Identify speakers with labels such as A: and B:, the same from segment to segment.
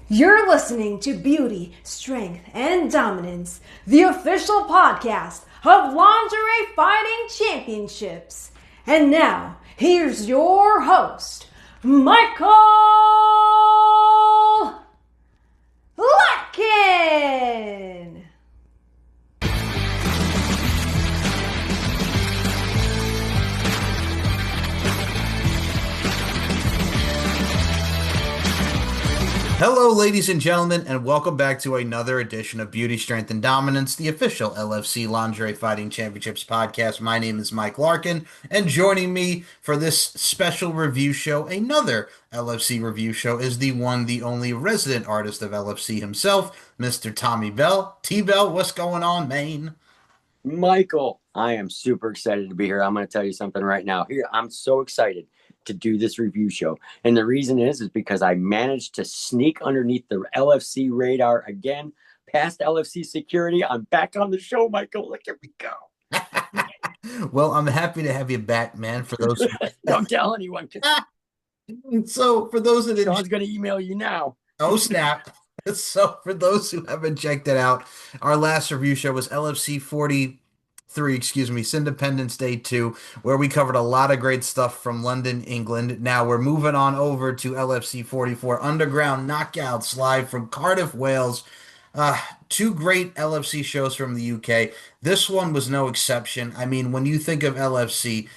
A: You're listening to Beauty, Strength, and Dominance, the official podcast of Lingerie Fighting Championships. And now, here's your host, Michael Larkin.
B: Hello, ladies and gentlemen, and welcome back to another edition of Beauty, Strength, and Dominance, the official LFC Lingerie Fighting Championships podcast. My name is Mike Larkin, and joining me for this special review show, another LFC review show, is the one, the only resident artist of LFC himself, Mr. Tommy Bell. T-Bell, what's going on, man?
C: Michael, I am super excited to be here. I'm going to tell you something right now. Here, I'm so excited to do this review show. And the reason is because I managed to sneak underneath the LFC radar again, past LFC security. I'm back on the show, Michael. Look, here we go.
B: Well, I'm happy to have you back, man. For those
C: Don't tell anyone.
B: So, for those that
C: Sean's going to email you now.
B: Oh, snap. So, for those who haven't checked it out, our last review show was LFC 43, Independence Day 2, where we covered a lot of great stuff from London, England. Now we're moving on over to LFC 44, Underground Knockouts, live from Cardiff, Wales. Two great LFC shows from the UK. This one was no exception. I mean, when you think of LFC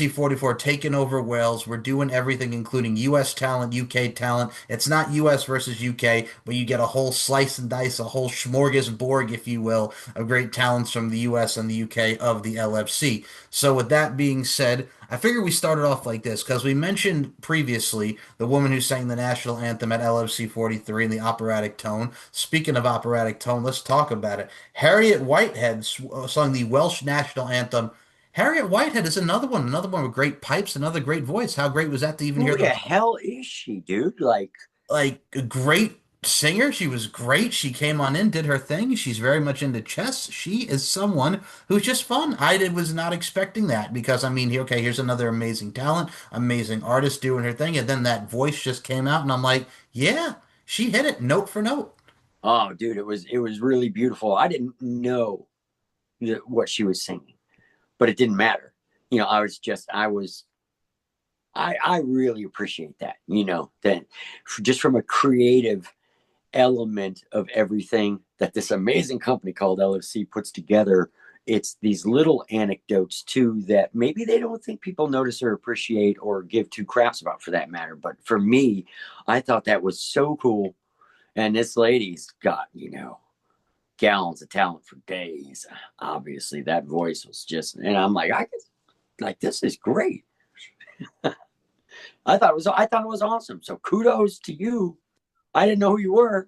B: 44 taking over Wales. We're doing everything, including US talent, UK talent. It's not US versus UK, but you get a whole slice and dice, a whole smorgasbord, if you will, of great talents from the US and the UK of the LFC. So with that being said, I figure we started off like this because we mentioned previously the woman who sang the national anthem at LFC 43 in the operatic tone. Speaking of operatic tone, let's talk about it. Harriet Whitehead sung the Welsh national anthem. Harriet Whitehead is another one with great pipes, another great voice. How great was that to even hear
C: Who the hell is she, dude? Like
B: a great singer? She was great. She came on in, did her thing. She's very much into chess. She is someone who's just fun. Was not expecting that because I mean, okay, here's another amazing talent, amazing artist doing her thing, and then that voice just came out, and I'm like, yeah, she hit it note for note.
C: Oh, dude, it was really beautiful. I didn't know what she was singing, but it didn't matter. You know, I really appreciate that, that just from a creative element of everything that this amazing company called LFC puts together. It's these little anecdotes too that maybe they don't think people notice or appreciate or give two craps about, for that matter. But for me, I thought that was so cool. And this lady's got, gallons of talent for days. Obviously, that voice was just, and I'm like, this is great. I thought it was awesome. So kudos to you. I didn't know who you were.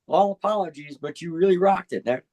C: All apologies, but you really rocked it. That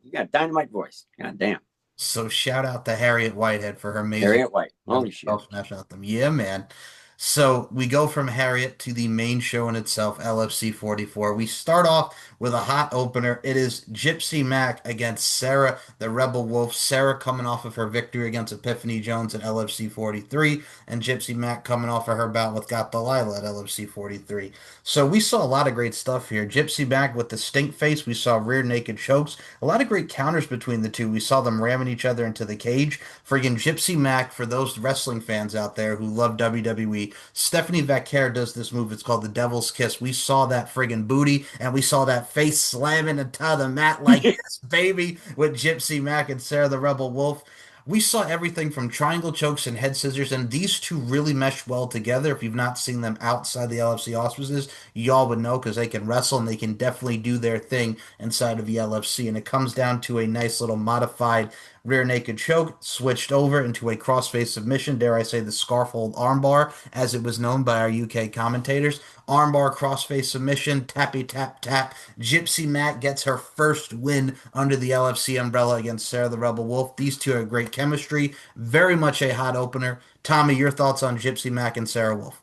C: you got a dynamite voice. God damn.
B: So shout out to Harriet Whitehead for her amazing
C: Harriet White. Holy shit.
B: National anthem. Yeah, man. So we go from Harriet to the main show in itself, LFC 44. We start off with a hot opener. It is Gypsy Mac against Sarah, the Rebel Wolf. Sarah coming off of her victory against Epiphany Jones at LFC 43, and Gypsy Mac coming off of her bout with Got Delilah at LFC 43. So we saw a lot of great stuff here. Gypsy Mac with the stink face. We saw rear naked chokes. A lot of great counters between the two. We saw them ramming each other into the cage. Friggin' Gypsy Mac, for those wrestling fans out there who love WWE, Stephanie Vaquer does this move. It's called the Devil's Kiss. We saw that friggin' booty, and we saw that face slamming into the mat like this, baby, with Gypsy Mac and Sarah the Rebel Wolf. We saw everything from triangle chokes and head scissors, and these two really mesh well together. If you've not seen them outside the LFC auspices, y'all would know because they can wrestle and they can definitely do their thing inside of the LFC. And it comes down to a nice little modified rear naked choke, switched over into a crossface submission, dare I say the scarf hold armbar, as it was known by our UK commentators. Armbar crossface submission, tappy tap tap. Gypsy Mac gets her first win under the LFC umbrella against Sarah the Rebel Wolf. These two are great chemistry, very much a hot opener. Tommy, your thoughts on Gypsy Mac and Sarah Wolf?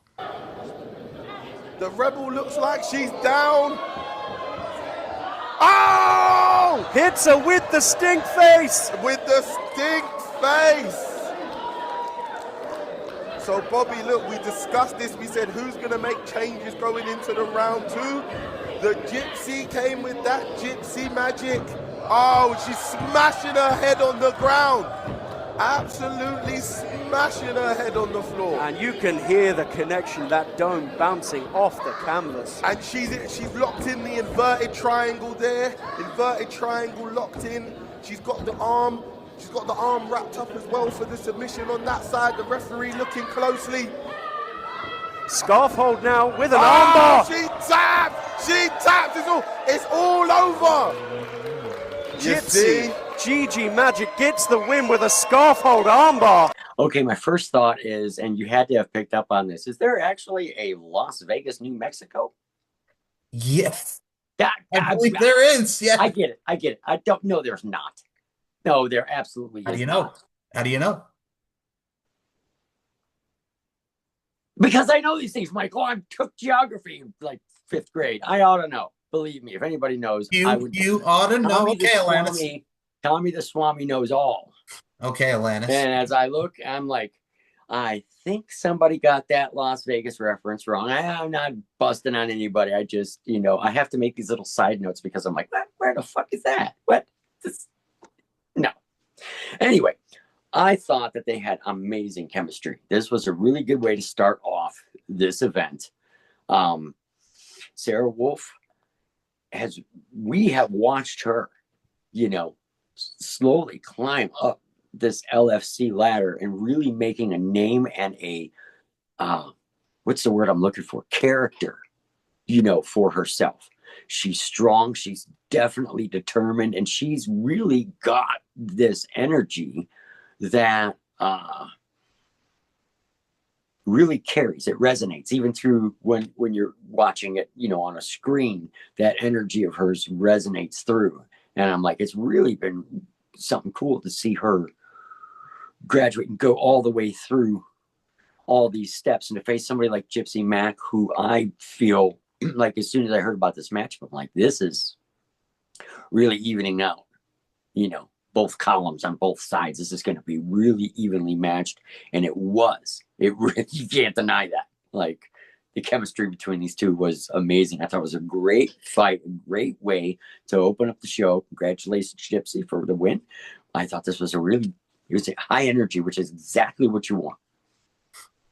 D: The Rebel looks like she's down. Oh!
E: Hits her with the stink face.
D: With the stink face. So, Bobby, look, we discussed this. We said, who's going to make changes going into the round 2? The Gypsy came with that Gypsy magic. Oh, she's smashing her head on the ground. Absolutely smashing her head on the floor.
E: And you can hear the connection, that dome bouncing off the canvas.
D: And she's locked in the inverted triangle there. Inverted triangle locked in. She's got the arm wrapped up as well for the submission on that side. The referee looking closely.
E: Scarf hold now with an armbar.
D: She tapped. It's all over.
E: Gypsy, Gigi Magic gets the win with a scarf hold armbar.
C: Okay, my first thought is, and you had to have picked up on this, is there actually a Las Vegas, New Mexico?
B: Yes. I believe there is. Yeah.
C: I get it. I don't know there's not. No, there absolutely is.
B: How do you know? How do you know?
C: Because I know these things, Michael. I took geography in like 5th grade. I ought to know. Believe me, if anybody knows, I would.
B: You ought to know. Okay, Alanis.
C: Tommy the Swami knows all.
B: Okay, Alanis.
C: And as I look, I'm like, I think somebody got that Las Vegas reference wrong. I'm not busting on anybody. I just, I have to make these little side notes because I'm like, where the fuck is that? What? No. Anyway, I thought that they had amazing chemistry. This was a really good way to start off this event. Sarah Wolf, we have watched her, slowly climb up this LFC ladder and really making a name and a, what's the word I'm looking for? Character, for herself. She's strong. She's definitely determined. And she's really got this energy that really carries. It resonates even through when you're watching it, on a screen. That energy of hers resonates through. And I'm like, it's really been something cool to see her graduate and go all the way through all these steps and to face somebody like Gypsy Mac, who I feel like as soon as I heard about this match, I'm like, this is really evening out, both columns on both sides. This is going to be really evenly matched. And it was. You can't deny that. Like, the chemistry between these two was amazing. I thought it was a great fight, a great way to open up the show. Congratulations, Gypsy, for the win. I thought this was it was a high energy, which is exactly what you want.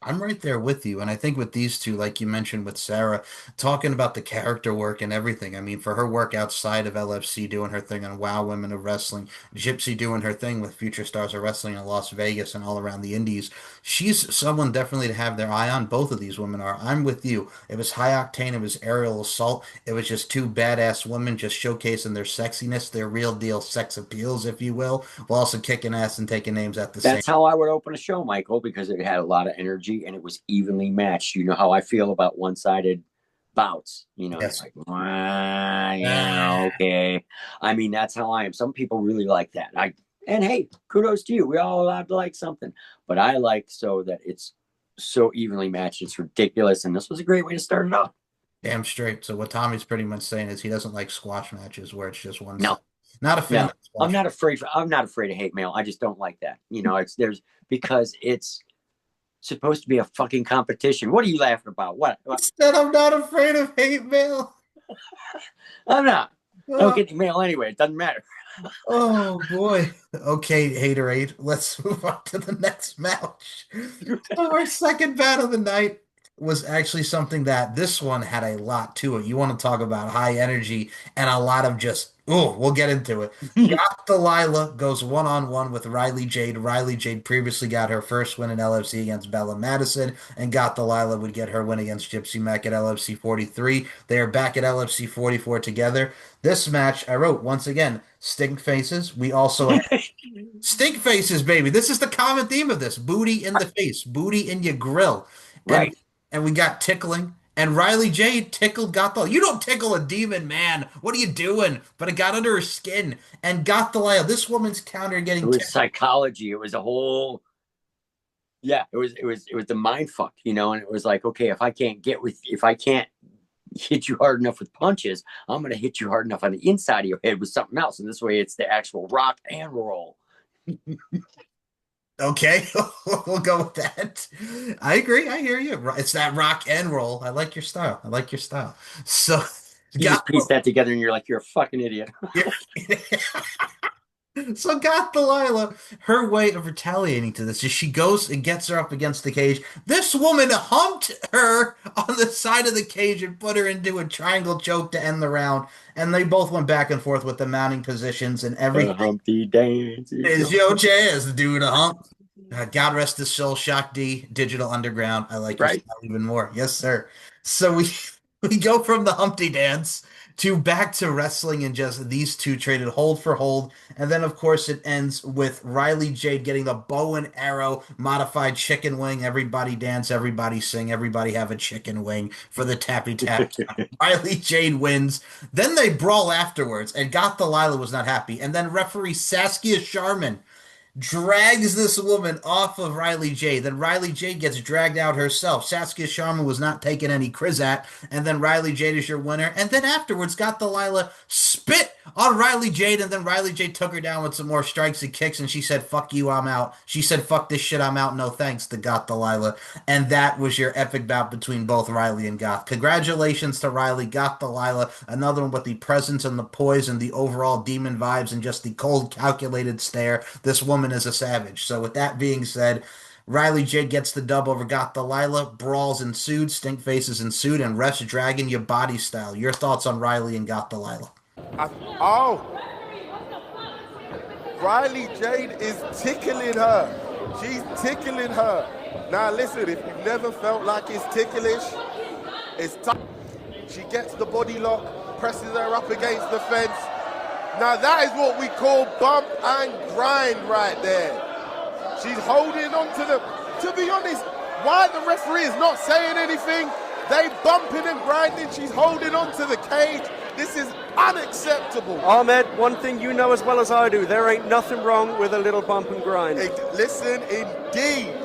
B: I'm right there with you. And I think with these two, like you mentioned with Sarah, talking about the character work and everything. I mean, for her work outside of LFC, doing her thing on Wow Women of Wrestling, Gypsy doing her thing with Future Stars of Wrestling in Las Vegas and all around the Indies. She's someone definitely to have their eye on. Both of these women are. I'm with you. It was high octane. It was aerial assault. It was just two badass women just showcasing their sexiness, their real deal sex appeals, if you will, while also kicking ass and taking names at the same time.
C: That's how I would open a show, Michael, because it had a lot of energy and it was evenly matched. You know how I feel about one-sided bouts.
B: Yes.
C: It's like, yeah, okay. I mean, that's how I am. Some people really like that. And hey, kudos to you. We're all allowed to like something. But I like so that it's so evenly matched. It's ridiculous. And this was a great way to start it off.
B: Damn straight. So what Tommy's pretty much saying is he doesn't like squash matches where it's just one.
C: No.
B: Side. Not a fan.
C: No. I'm not afraid of hate mail. I just don't like that. Because it's supposed to be a fucking competition. What are you laughing about? What?
B: Said I'm not afraid of hate mail.
C: I'm not. I don't get the mail anyway. It doesn't matter.
B: Oh boy. Okay, Haterade. Let's move on to the next match. So our second battle of the night was actually something that this one had a lot to it. You want to talk about high energy and a lot of just, we'll get into it. Got Delilah goes one-on-one with Riley Jade. Riley Jade previously got her first win in LFC against Bella Madison, and Got Delilah would get her win against Gypsy Mac at LFC 43. They are back at LFC 44 together. This match, I wrote, once again, stink faces. We also stink faces, baby. This is the common theme of this. Booty in the face, booty in your grill.
C: Right.
B: And we got tickling. And Riley Jade tickled Gothel. You don't tickle a demon, man. What are you doing? But it got under her skin. And Gothel, this woman's counter getting.
C: It was psychology. It was a whole. Yeah, it was the mind fuck, and it was like, okay, if I can't hit you hard enough with punches, I'm gonna hit you hard enough on the inside of your head with something else. And this way, it's the actual rock and roll.
B: Okay, we'll go with that. I agree. I hear you. It's that rock and roll. I like your style. I like your style. So,
C: You
B: got
C: just piece that together and you're like, you're a fucking idiot.
B: so got Delilah. Her way of retaliating to this is she goes and gets her up against the cage. This woman humped her on the side of the cage and put her into a triangle choke to end the round. And they both went back and forth with the mounting positions and
C: The
B: everything.
C: Humpty Dance
B: Is your chance, dude, a hump? God rest his soul, Shock D, Digital Underground. I like your
C: right.
B: style even more. Yes, sir. So we we go from the Humpty Dance to back to wrestling and just these two traded hold for hold. And then of course it ends with Riley Jade getting the bow and arrow modified chicken wing. Everybody dance, everybody sing, everybody have a chicken wing for the tappy tap. Riley Jade wins. Then they brawl afterwards, and Goth Delilah was not happy. And then referee Saskia Sharman drags this woman off of Riley Jade. Then Riley Jade gets dragged out herself. Saskia Sharma was not taking any Krizat. And then Riley Jade is your winner. And then afterwards, got Delilah spit on Riley Jade. And then Riley Jade took her down with some more strikes and kicks. And she said, fuck you, I'm out. She said, fuck this shit, I'm out. No thanks to Goth Delilah. And that was your epic bout between both Riley and Goth. Congratulations to Riley, Goth Delilah. Another one with the presence and the poise and the overall demon vibes and just the cold, calculated stare. This woman is a savage. So with that being said, Riley Jade gets the dub over Goth Delilah. Brawls ensued, stink faces ensued, and refs dragging your body style. Your thoughts on Riley and Goth Delilah?
D: Riley Jade is tickling her. She's tickling her. Now listen, if you've never felt like it's ticklish, it's tough. She gets the body lock, presses her up against the fence. Now that is what we call bump and grind right there. She's holding on to them. To be honest, why the referee is not saying anything, they bumping and grinding, she's holding on to the cage. This is unacceptable.
E: Ahmed, one thing you know as well as I do, there ain't nothing wrong with a little bump and grind.
D: Listen, indeed.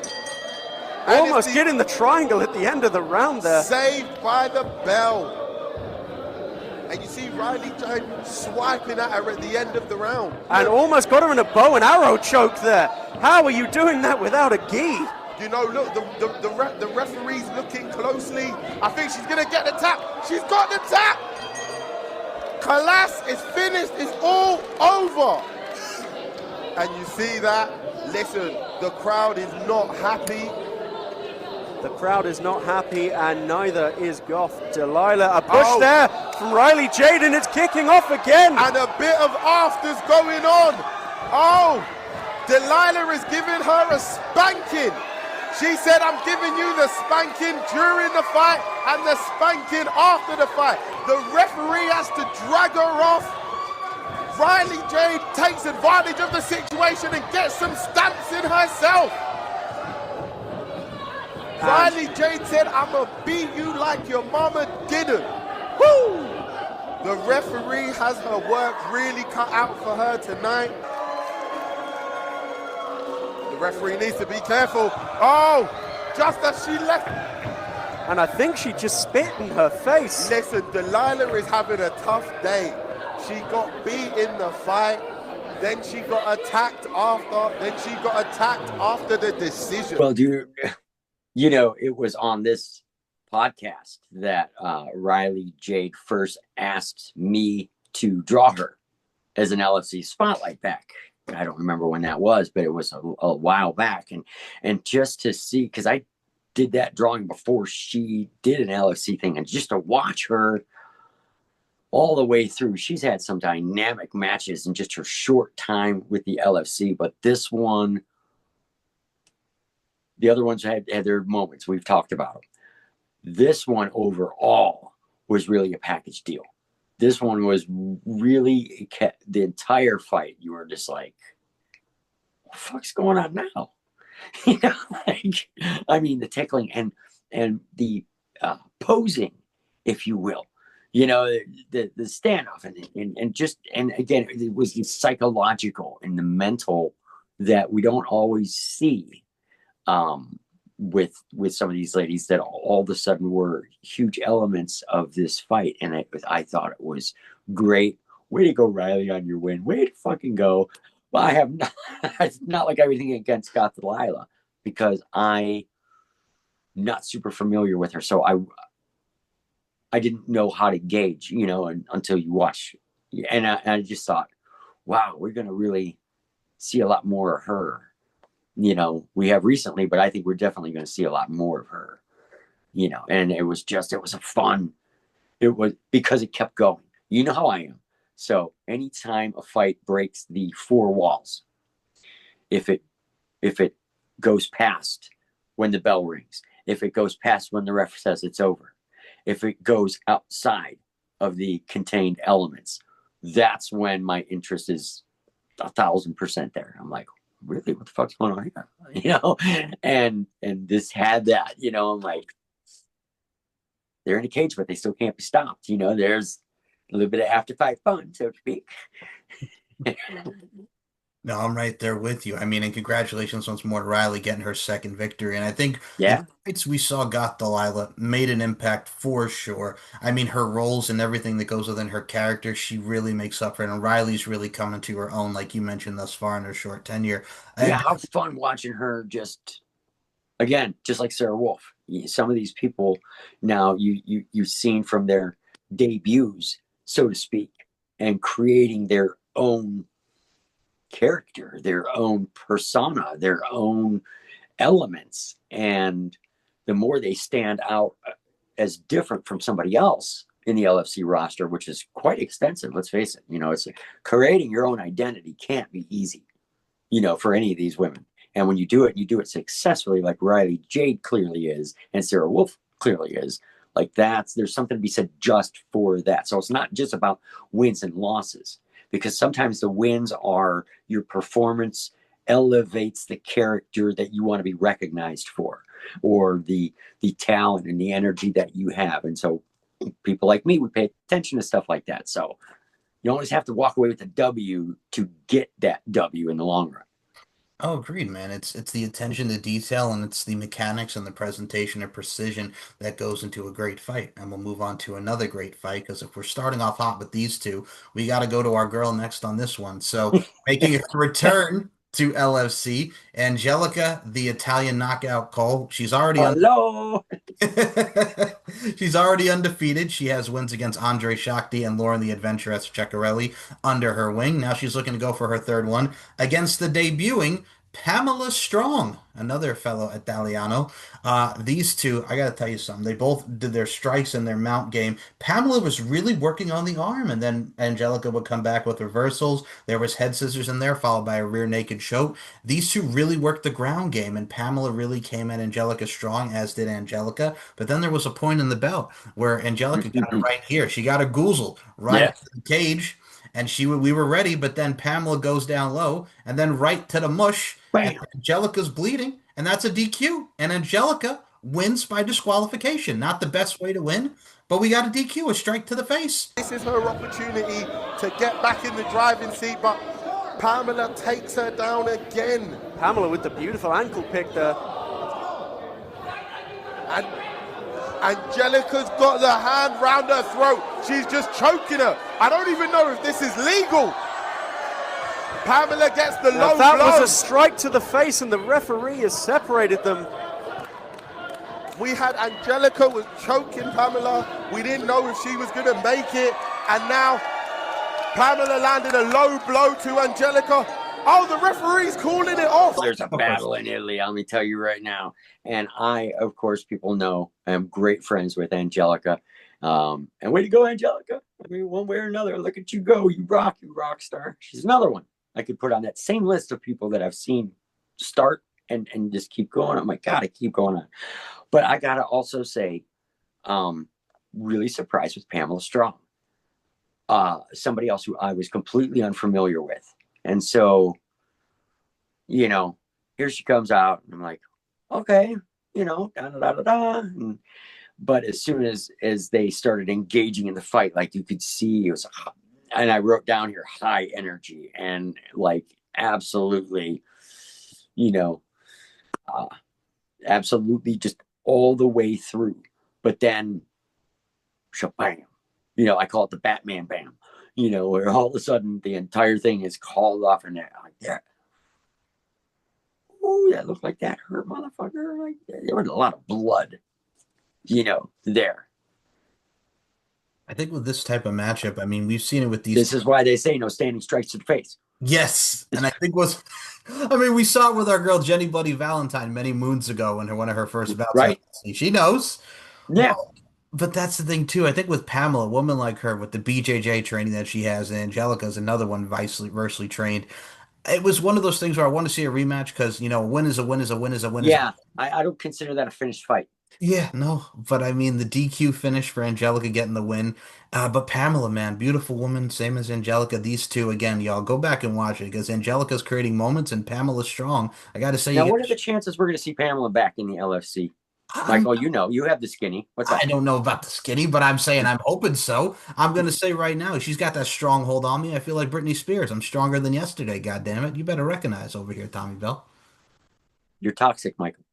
E: Almost getting the triangle at the end of the round there.
D: Saved by the bell. And you see Riley Jade swiping at her at the end of the round.
E: And almost got her in a bow and arrow choke there. How are you doing that without a gi?
D: You know, look, the referee's looking closely. I think she's going to get the tap. She's got the tap. Kalas is finished. It's all over. And you see that? Listen, the crowd is not happy.
E: The crowd is not happy, and neither is Goth Delilah. A push there from Riley Jade, and it's kicking off again.
D: And a bit of afters going on. Oh, Delilah is giving her a spanking. She said, I'm giving you the spanking during the fight and the spanking after the fight. The referee has to drag her off. Riley Jade takes advantage of the situation and gets some stamps in herself. Riley Jade said, I'm going to beat you like your mama didn't. Woo! The referee has her work really cut out for her tonight. The referee needs to be careful. Oh, just as she left.
E: And I think she just spit in her face.
D: Listen, Delilah is having a tough day. She got beat in the fight. Then she got attacked after the decision.
C: Well, you know, it was on this podcast that Riley Jade first asked me to draw her as an LFC spotlight back. I don't remember when that was, but it was a while back. And just to see, because I did that drawing before she did an LFC thing, and just to watch her all the way through, she's had some dynamic matches in just her short time with the LFC, but this one, the other ones had their moments. We've talked about them. This one overall was really a package deal. This one was really the entire fight. You were just like, what the fuck's going on now? You know, like, I mean, the tickling and the posing, if you will. You know, the standoff and again, it was the psychological and the mental that we don't always see with some of these ladies that all of a sudden were huge elements of this fight. And I thought it was great. Way to go, Riley, on your win. Way to fucking go. Well, I have not, it's not like everything against Scott Delilah, because I'm not super familiar with her. So I didn't know how to gauge, until you watch. And I just thought, wow, we're going to really see a lot more of her. We have recently, but I think we're definitely going to see a lot more of her, and it was a fun, it was because it kept going. You know how I am. So anytime a fight breaks the four walls, if it goes past when the bell rings, if it goes past when the ref says it's over, if it goes outside of the contained elements, that's when my interest is 1,000% there. I'm like, really, what the fuck's going on here? And this had that, I'm like, they're in a cage, but they still can't be stopped. There's a little bit of after fight fun, so to speak.
B: No, I'm right there with you. I mean, and congratulations once more to Riley getting her second victory. And I think
C: Yeah.
B: the fights we saw got Delilah made an impact for sure. I mean, her roles and everything that goes within her character, she really makes up for it. And Riley's really coming to her own, like you mentioned thus far in her short tenure.
C: Yeah, how fun watching her just like Sarah Wolf. Some of these people now you've seen from their debuts, so to speak, and creating their own character, their own persona, their own elements. And the more they stand out as different from somebody else in the LFC roster, which is quite extensive, let's face it, it's creating your own identity can't be easy, for any of these women. And when you do it, successfully, like Riley Jade clearly is, and Sarah Wolf clearly is. Like there's something to be said just for that. So it's not just about wins and losses, because sometimes the wins are your performance elevates the character that you want to be recognized for, or the talent and the energy that you have. And so people like me, we pay attention to stuff like that. So you always have to walk away with a W to get that W in the long run.
B: Oh, agreed, man. It's the attention to detail and it's the mechanics and the presentation and precision that goes into a great fight. And we'll move on to another great fight because if we're starting off hot with these two, we got to go to our girl next on this one. So making a return to LFC, Angelica, the Italian knockout Cole.
C: Hello.
B: She's already undefeated. She has wins against Andre Shakti and Lauren the Adventuress Ceccarelli under her wing. Now she's looking to go for her third one against the debuting Pamela Strong, another fellow Italiano. These two, I got to tell you something. They both did their strikes and their mount game. Pamela was really working on the arm, and then Angelica would come back with reversals. There was head scissors in there, followed by a rear naked choke. These two really worked the ground game, and Pamela really came at Angelica strong, as did Angelica. But then there was a point in the bout where Angelica got it right here. She got a goozle right into the cage. And we were ready, but then Pamela goes down low, and then right to the mush. And Angelica's bleeding, and that's a DQ. And Angelica wins by disqualification. Not the best way to win, but we got a DQ, a strike to the face.
D: This is her opportunity to get back in the driving seat, but Pamela takes her down again.
E: Pamela with the beautiful ankle pick there.
D: And Angelica's got the hand round her throat. She's just choking her. I don't even know if this is legal. Pamela gets the low blow.
E: That was a strike to the face, and the referee has separated them.
D: We had Angelica was choking Pamela. We didn't know if she was going to make it. And now Pamela landed a low blow to Angelica. Oh, the referee's calling it off.
C: There's a battle in Italy, let me tell you right now. And I, of course, people know I'm great friends with Angelica. And way to go, Angelica. I mean, one way or another, look at you go. You rock star. She's another one I could put on that same list of people that I've seen start and just keep going. I'm like, God, I keep going on. But I got to also say, really surprised with Pamela Strong. Somebody else who I was completely unfamiliar with. And so, here she comes out, and I'm like, okay, da-da-da-da-da. But as soon as they started engaging in the fight, like you could see, it was and I wrote down here high energy and like absolutely, absolutely just all the way through. But then, shabam, I call it the Batman bam. where all of a sudden the entire thing is called off and they're like, yeah. Oh, that looked like that hurt, motherfucker. Like, there was a lot of blood, there.
B: I think with this type of matchup, I mean, we've seen it with these.
C: This is why they say no standing strikes to the face.
B: Yes, and I think we saw it with our girl Jenny Bloody Valentine many moons ago in one of her first bouts.
C: Right.
B: She knows.
C: Yeah.
B: But that's the thing too. I think with Pamela, a woman like her with the BJJ training that she has, and Angelica's another one versely trained. It was one of those things where I want to see a rematch because, a win is a win is a win is a win.
C: Yeah, I don't consider that a finished fight.
B: Yeah, no, but I mean the DQ finish for Angelica getting the win. But Pamela, man, beautiful woman, same as Angelica. These two, again, y'all go back and watch it because Angelica's creating moments and Pamela's strong. I got to say,
C: now, what are the chances we're going to see Pamela back in the LFC? Michael, you have the skinny. What's up?
B: I don't know about the skinny, but I'm saying I'm hoping so. I'm going to say right now, she's got that stronghold on me. I feel like Britney Spears. I'm stronger than yesterday, goddammit. You better recognize over here, Tommy Bell.
C: You're toxic, Michael.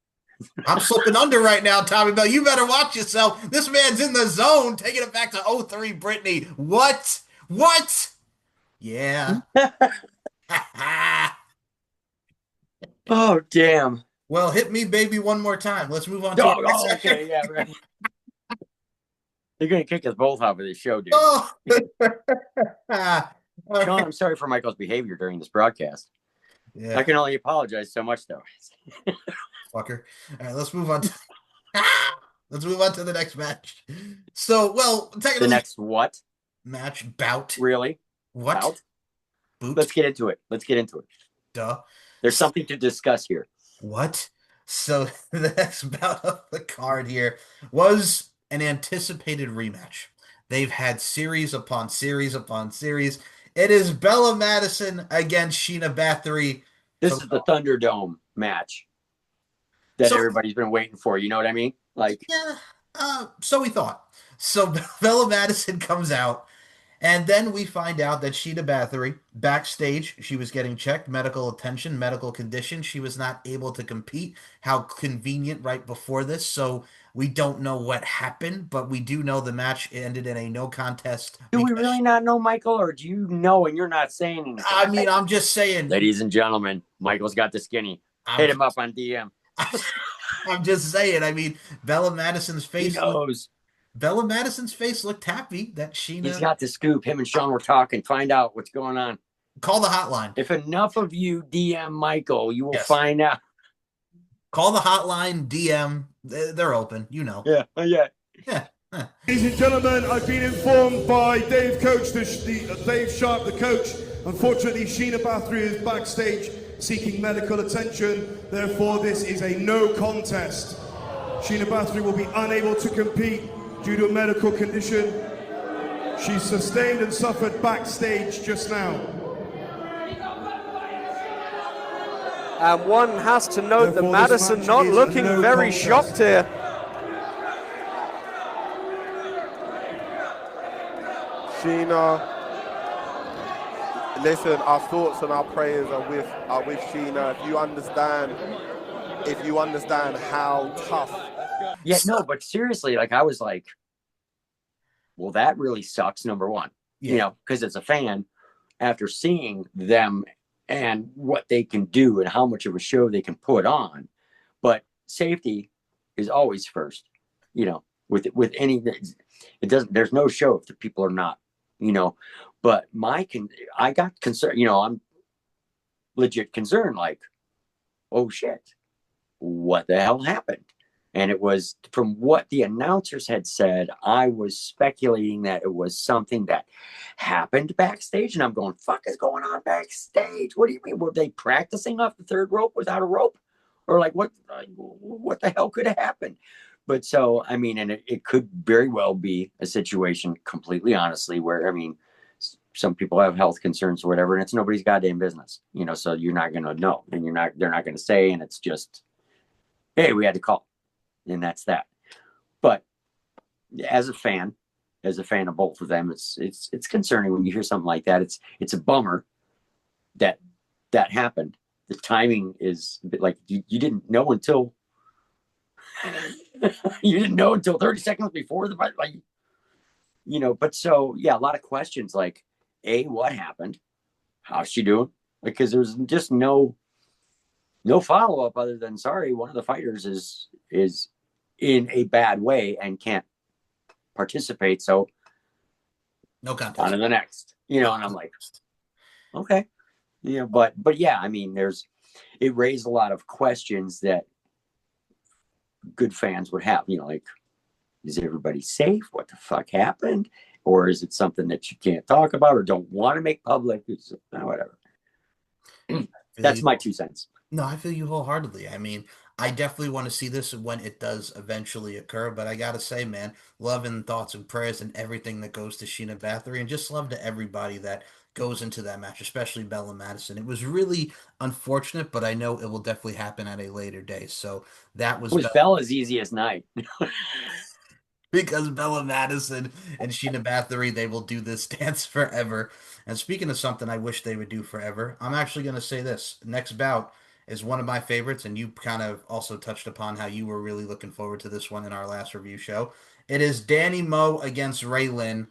B: I'm slipping under right now, Tommy Bell. You better watch yourself. This man's in the zone, taking it back to 03 Britney. What? Yeah.
C: Oh, damn.
B: Well, hit me, baby, one more time. Let's move on to
C: okay, yeah, right. You're going to kick us both off of this show, dude.
B: Oh.
C: Sean, I'm sorry for Michael's behavior during this broadcast.
B: Yeah.
C: I can only apologize so much, though.
B: Fucker. All right, let's move on. Let's move on to the next match. So, technically,
C: the next what?
B: Match bout.
C: Really?
B: What?
C: Bout?
B: Boot?
C: Let's get into it.
B: Duh.
C: There's something to discuss here.
B: What? So the next bout of the card here was an anticipated rematch. They've had series upon series upon series. It is Bella Madison against Sheena Bathory.
C: This is the Thunderdome match that everybody's been waiting for. You know what I mean?
B: So we thought. So Bella Madison comes out, and then we find out that Sheena Bathory, backstage, she was getting checked, medical attention, medical condition. She was not able to compete. How convenient right before this. So we don't know what happened, but we do know the match ended in a no contest.
C: Do we really not know, Michael, or do you know and you're not saying anything?
B: I mean, I'm just saying.
C: Ladies and gentlemen, Michael's got the skinny. Hit him up on DM.
B: I'm just saying. I mean, Bella Madison's face.
C: He knows.
B: Bella Madison's face looked happy that Sheena.
C: He's got the scoop. Him and Sean were talking. Find out what's going on.
B: Call the hotline.
C: If enough of you DM Michael, you will find out.
B: Call the hotline, DM. They're open. You know.
C: Yeah.
B: Yeah.
F: Ladies and gentlemen, I've been informed by Dave Coach, Dave Sharp, the coach. Unfortunately, Sheena Bathory is backstage seeking medical attention. Therefore, this is a no contest. Sheena Bathory will be unable to compete due to a medical condition she's sustained and suffered backstage just now.
E: And one has to note that Madison not looking very shocked here.
D: Sheena, listen, our thoughts and our prayers are with Sheena. If you understand how tough.
C: Yeah, no, but seriously, I was like, well, that really sucks, number one.
B: Yeah.
C: Because as a fan, after seeing them and what they can do and how much of a show they can put on, but safety is always first, with any, there's no show if the people are not, but I got concerned, I'm legit concerned, oh shit, what the hell happened? And it was, from what the announcers had said, I was speculating that it was something that happened backstage. And I'm going, fuck is going on backstage? What do you mean? Were they practicing off the third rope without a rope? Or what the hell could have happened? But so, I mean, and it could very well be a situation, completely honestly, where, I mean, some people have health concerns or whatever, and it's nobody's goddamn business, so you're not going to know, and they're not going to say, and it's just, hey, we had to call. And that's that. But as a fan of both of them, it's concerning when you hear something like that. It's a bummer that happened. The timing is a bit you didn't know until 30 seconds before the fight, but so yeah, a lot of questions what happened? How's she doing? Because there's just no follow-up other than, sorry, one of the fighters is in a bad way and can't participate. So
B: No contest.
C: On to the next, and I'm like, okay. But yeah, I mean, it raised a lot of questions that good fans would have, like, is everybody safe? What the fuck happened? Or is it something that you can't talk about or don't want to make public? It's, whatever. That's my 2 cents.
B: No, I feel you wholeheartedly. I mean, I definitely want to see this when it does eventually occur, but I gotta say, man, love and thoughts and prayers and everything that goes to Sheena Bathory, and just love to everybody that goes into that match, especially Bella Madison. It was really unfortunate, but I know it will definitely happen at a later day. So that was
C: Bella's easiest night.
B: Because Bella Madison and Sheena Bathory, they will do this dance forever. And speaking of something I wish they would do forever, I'm actually going to say this. Next bout is one of my favorites, and you kind of also touched upon how you were really looking forward to this one in our last review show. It is Danny Moe against Ray Lynn.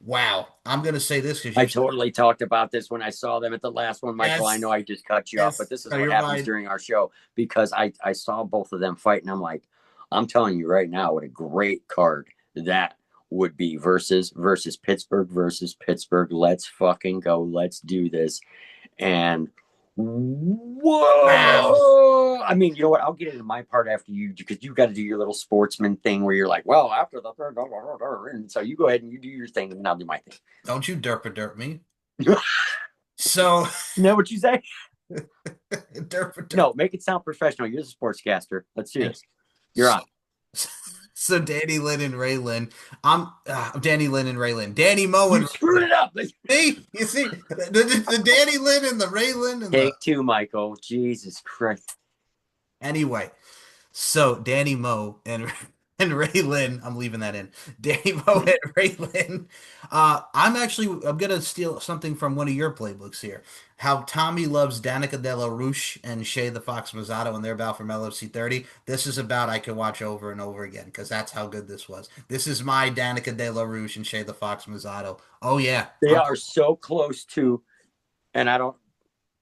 B: Wow. I'm going to say this because
C: I totally talked about this when I saw them at the last one, Michael.
B: Yes.
C: I know I just cut you off, but this is what happens during our show, because I saw both of them fight, and I'm like, I'm telling you right now, what a great card that would be versus Pittsburgh versus Pittsburgh. Let's fucking go. Let's do this. And whoa! Wow. I mean, you know what? I'll get into my part after you, because you got to do your little sportsman thing where you're like, well, after the third, and so you go ahead and you do your thing, and I'll do my thing.
B: Don't you derp me. So,
C: you know what you say?
B: derp.
C: No, make it sound professional. You're the sportscaster. Let's do this. You're on.
B: So Danny Lynn and Ray Lynn. I'm Danny Lynn and Ray Lynn. Danny Moe and
C: screwed it up.
B: You see the Danny Lynn and the Ray Lynn. And
C: Take 2, Michael. Jesus Christ.
B: Anyway, so Danny Moe and Ray Lynn. I'm leaving that in. Danny Moe and Ray Lynn. I'm gonna steal something from one of your playbooks here. How Tommy loves Danica De La Rouche and Shay the Fox Mazzato in their bout from LFC 30. This is a bout I could watch over and over again, because that's how good this was. This is my Danica De La Rouche and Shay the Fox Mazzato. Oh yeah,
C: they are so close to. And I don't,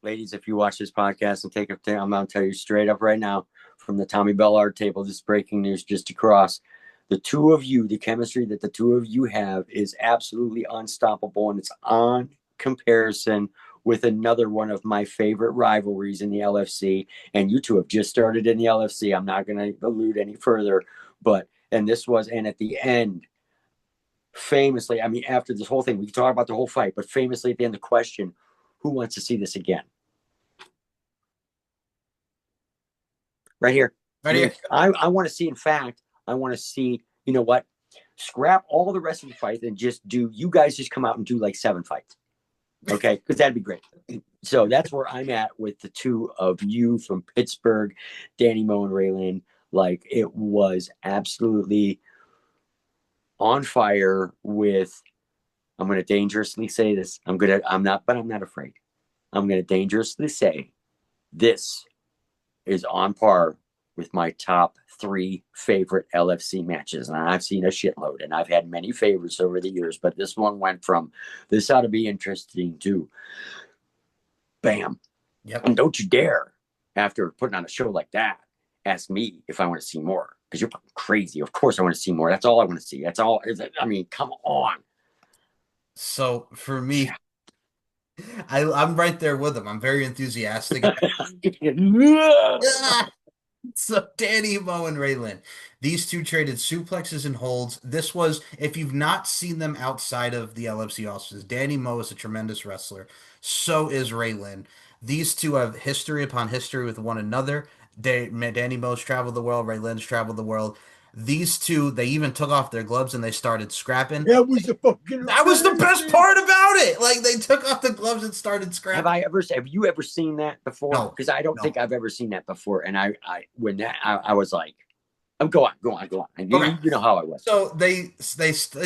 C: ladies, if you watch this podcast and take a thing, I'm gonna tell you straight up right now, from the Tommy Bellard table, this breaking news just across. The two of you, the chemistry that the two of you have is absolutely unstoppable, and it's on comparison with another one of my favorite rivalries in the LFC. And you two have just started in the LFC. I'm not going to allude any further, and at the end, famously, I mean, after this whole thing, we can talk about the whole fight, but famously at the end, the question, who wants to see this again? Right here.
B: Right here.
C: I want to see, in fact, you know what? Scrap all the rest of the fight and you guys just come out and do like 7 fights. Okay, because that'd be great. So that's where I'm at with the two of you from Pittsburgh, Danny Moe and Ray Lynn. Like, it was absolutely on fire with, I'm going to dangerously say this. I'm not afraid. I'm going to dangerously say this is on par with my top 3 favorite LFC matches. And I've seen a shitload, and I've had many favorites over the years, but this one went from, this ought to be interesting to bam.
B: Yep.
C: And don't you dare, after putting on a show like that, ask me if I want to see more, because you're crazy. Of course I want to see more. That's all I want to see. That's all. I mean, come on.
B: So for me, I'm right there with him. I'm very enthusiastic. So Danny Moe and Ray Lynn, these two traded suplexes and holds. This was, if you've not seen them outside of the LFC offices, Danny Moe is a tremendous wrestler. So is Ray Lynn. These two have history upon history with one another. Danny Moe's traveled the world. Ray Lynn's traveled the world. These two, they even took off their gloves and they started scrapping.
C: That was the
B: best part about it. Like, they took off the gloves and started scrapping.
C: Have you ever seen that before?
B: No.
C: Because I don't think I've ever seen that before. And I was like, go on. And you know how I was.
B: So they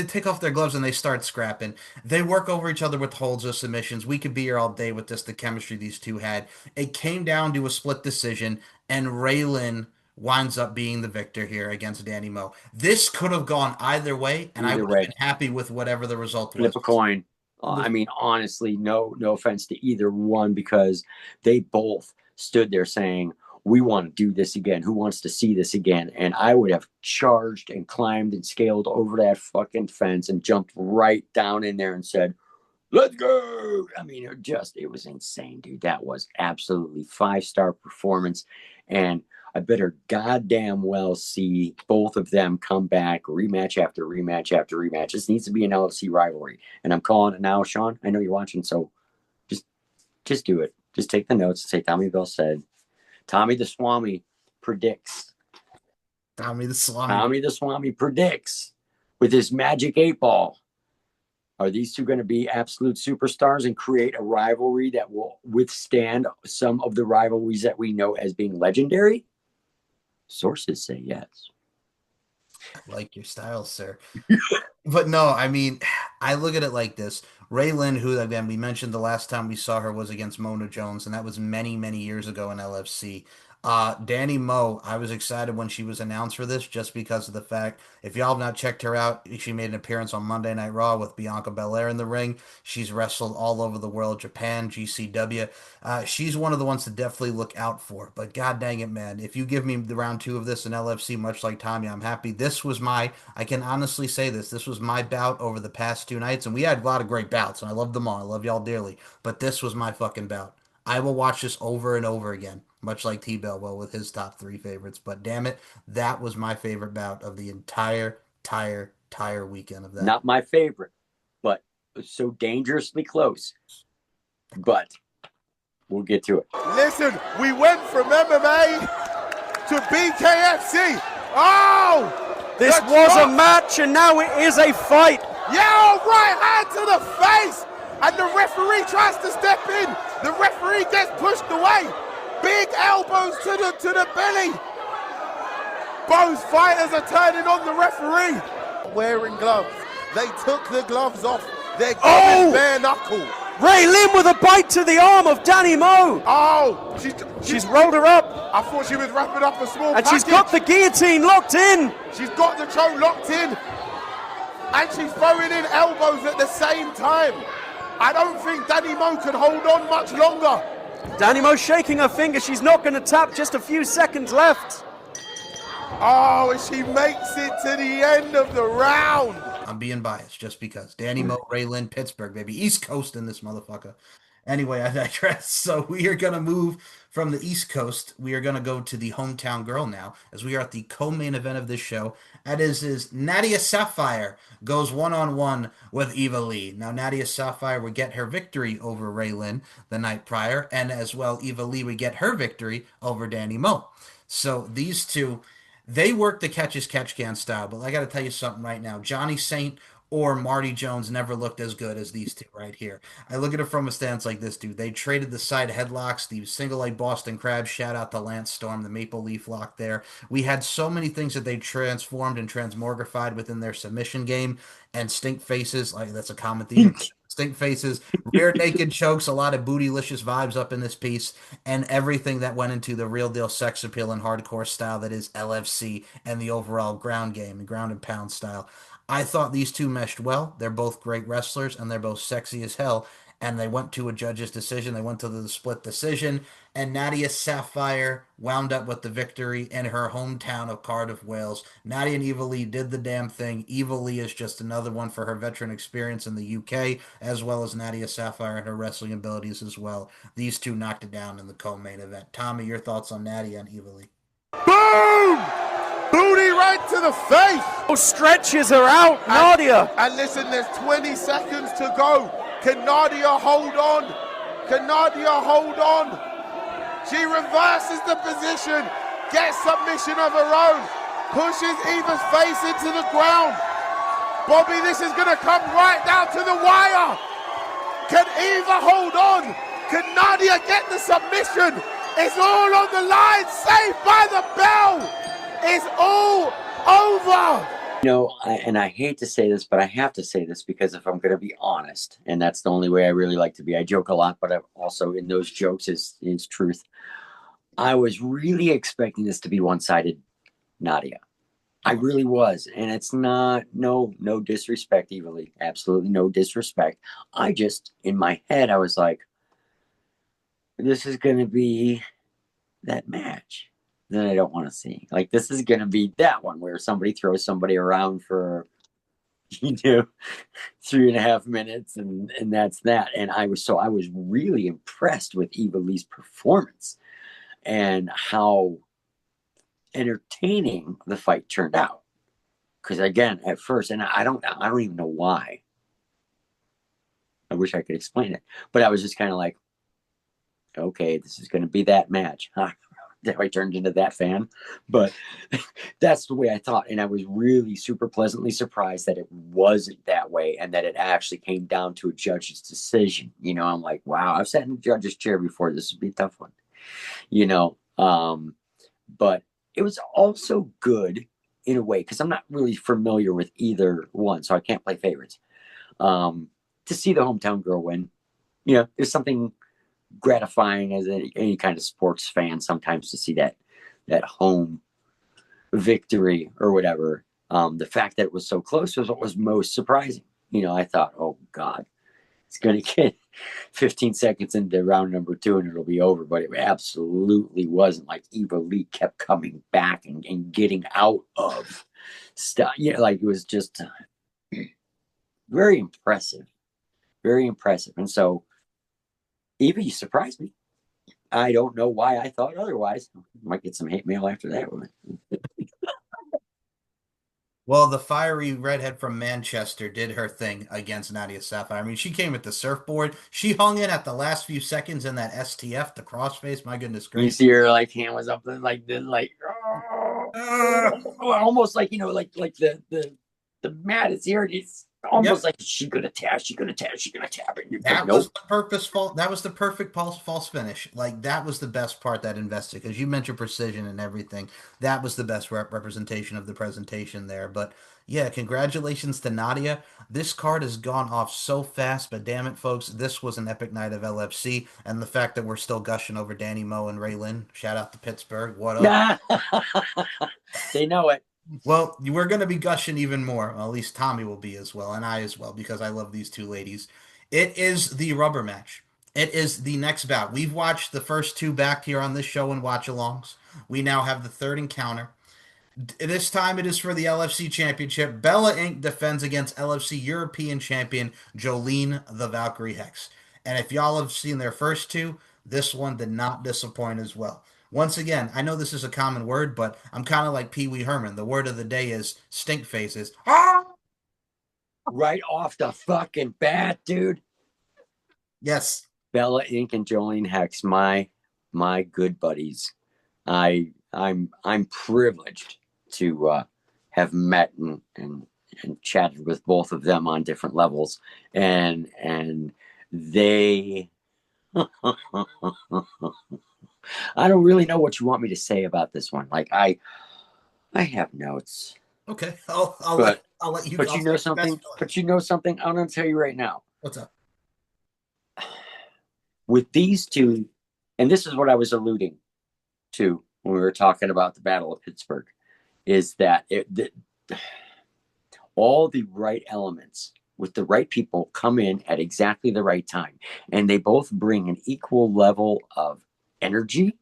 B: take off their gloves and they start scrapping. They work over each other with holds or submissions. We could be here all day with just the chemistry these two had. It came down to a split decision, and Ray Lynn winds up being the victor here against Danny Moe. This could have gone either way, and I would have been happy with whatever the result was.
C: Flip a coin. I mean, honestly, no offense to either one, because they both stood there saying, we want to do this again. Who wants to see this again? And I would have charged and climbed and scaled over that fucking fence and jumped right down in there and said, let's go. I mean, it was insane, dude. That was absolutely 5-star performance. And I better goddamn well see both of them come back, rematch after rematch after rematch. This needs to be an LFC rivalry. And I'm calling it now, Sean. I know you're watching, so just do it. Just take the notes and say Tommy Bell said. Tommy the Swami predicts.
B: Tommy the
C: Swami predicts with his magic 8-ball. Are these two going to be absolute superstars and create a rivalry that will withstand some of the rivalries that we know as being legendary? Sources say yes.
B: I like your style, sir. But no, I mean, I look at it like this. Raylin, who, again, we mentioned the last time we saw her was against Mona Jones, and that was many, many years ago in LFC. Danny Moe, I was excited when she was announced for this just because of the fact, if y'all have not checked her out, she made an appearance on Monday Night Raw with Bianca Belair in the ring. She's wrestled all over the world, Japan, GCW. She's one of the ones to definitely look out for. But god dang it, man, if you give me the round 2 of this in LFC, much like Tommy, I'm happy. I can honestly say this was my bout over the past 2 nights, and we had a lot of great bouts, and I love them all. I love y'all dearly. But this was my fucking bout. I will watch this over and over again, much like T-Bell will with his top 3 favorites. But damn it, that was my favorite bout of the entire weekend of that.
C: Not my favorite, but so dangerously close. But we'll get to it.
D: Listen, we went from MMA to BKFC. Oh!
E: This was a match, and now it is a fight.
D: Yeah, right hand to the face. And the referee tries to step in. The referee gets pushed away. Big elbows to the belly. Both fighters are turning on the referee. Wearing gloves. They took the gloves off. They're going bare knuckle.
E: Ray Lynn with a bite to the arm of Danny Moe.
D: Oh,
E: she's rolled her up.
D: I thought she was wrapping up a small
E: and
D: package.
E: She's got the guillotine locked in.
D: She's got the choke locked in. And she's throwing in elbows at the same time. I don't think Danny Moe could hold on much longer.
E: Danny Moe shaking her finger. She's not going to tap. Just a few seconds left.
D: Oh, and she makes it to the end of the round.
B: I'm being biased just because. Danny Moe, Ray Lynn, Pittsburgh, baby. East Coast in this motherfucker. Anyway, I digress. So we are going to move from the East Coast. We are going to go to the hometown girl now, as we are at the co-main event of this show. That is Nadia Sapphire goes one-on-one with Eva Lee. Now, Nadia Sapphire would get her victory over Ray Lynn the night prior, and as well, Eva Lee would get her victory over Danny Moe. So these two, they work the catch-as-catch-can style, but I got to tell you something right now. Johnny Saint or Marty Jones never looked as good as these two right here. I look at it from a stance like this, dude. They traded the side headlocks, the single leg Boston Crab. Shout out to Lance Storm, the Maple Leaf lock there. We had so many things that they transformed and transmogrified within their submission game. And stink faces, like that's a common theme. Stink faces, rear naked chokes, a lot of bootylicious vibes up in this piece, and everything that went into the real deal sex appeal and hardcore style that is LFC and the overall ground game and ground and pound style. I thought these two meshed well. They're both great wrestlers, and they're both sexy as hell. And they went to a judge's decision. They went to the split decision. And Nadia Sapphire wound up with the victory in her hometown of Cardiff, Wales. Nadia and Eva Lee did the damn thing. Eva Lee is just another one for her veteran experience in the UK, as well as Nadia Sapphire and her wrestling abilities as well. These two knocked it down in the co-main event. Tommy, your thoughts on Nadia and Eva Lee?
D: Boom! Booty right to the face.
E: Oh, stretches her out, Nadia.
D: And listen, there's 20 seconds to go. Can Nadia hold on? Can Nadia hold on? She reverses the position, gets submission of her own, pushes Eva's face into the ground. Bobby, this is going to come right down to the wire. Can Eva hold on? Can Nadia get the submission? It's all on the line, saved by the bell. It's all over.
C: You know, and I hate to say this, but I have to say this because if I'm going to be honest, and that's the only way I really like to be. I joke a lot, but I've also in those jokes is truth. I was really expecting this to be one-sided Nadia. I really was. And it's not, no disrespect, Evil, absolutely no disrespect. I just, in my head, I was like, this is going to be that match that I don't want to see. Like, this is going to be that one where somebody throws somebody around for, 3.5 minutes and that's that. And I was really impressed with Eva Lee's performance and how entertaining the fight turned out. Because again, at first, and I don't even know why. I wish I could explain it, but I was just kind of like, okay, this is going to be that match. Huh? I turned into that fan, but that's the way I thought. And I was really super pleasantly surprised that it wasn't that way and that it actually came down to a judge's decision. I'm like, wow, I've sat in the judge's chair before. This would be a tough one, but it was also good in a way, because I'm not really familiar with either one, so I can't play favorites. To see the hometown girl win, there's something gratifying as any kind of sports fan sometimes to see that home victory or whatever. The fact that it was so close was what was most surprising. I thought, oh God, it's going to get 15 seconds into round number 2 and it'll be over, but it absolutely wasn't. Like, Eva Lee kept coming back and getting out of stuff. Like, it was just very impressive. And so, Eva, you surprised me. I don't know why I thought otherwise. Might get some hate mail after that one.
B: Well, the fiery redhead from Manchester did her thing against Nadia Sapphire. I mean, she came with the surfboard. She hung in at the last few seconds in that STF, the crossface. My goodness gracious.
C: You see her hand was up, almost like the mat is here. It's almost like she gonna tap it.
B: That was the purposeful. That was the perfect false finish. Like, that was the best part that invested, because you mentioned precision and everything. That was the best representation of the presentation there. But yeah, congratulations to Nadia. This card has gone off so fast, but damn it, folks, this was an epic night of LFC, and the fact that we're still gushing over Danny Moe and Ray Lynn. Shout out to Pittsburgh. What up?
C: They know it.
B: Well, we're going to be gushing even more. Well, at least Tommy will be as well, and I as well, because I love these two ladies. It is the rubber match. It is the next bout. We've watched the first 2 back here on this show and watch-alongs. We now have the third encounter. This time it is for the LFC Championship. Bella Inc. defends against LFC European Champion Jolene the Valkyrie Hex. And if y'all have seen their first 2, this one did not disappoint as well. Once again, I know this is a common word, but I'm kind of like Pee Wee Herman. The word of the day is stink faces.
C: Right off the fucking bat, dude.
B: Yes.
C: Bella Inc. and Jolene Hex, my good buddies. I'm privileged to have met and chatted with both of them on different levels, and they I don't really know what you want me to say about this one. Like, I have notes.
B: Okay, I'll let you.
C: But you know something. I'm going to tell you right now.
B: What's up?
C: With these two, and this is what I was alluding to when we were talking about the Battle of Pittsburgh, is that all the right elements with the right people come in at exactly the right time, and they both bring an equal level of energy,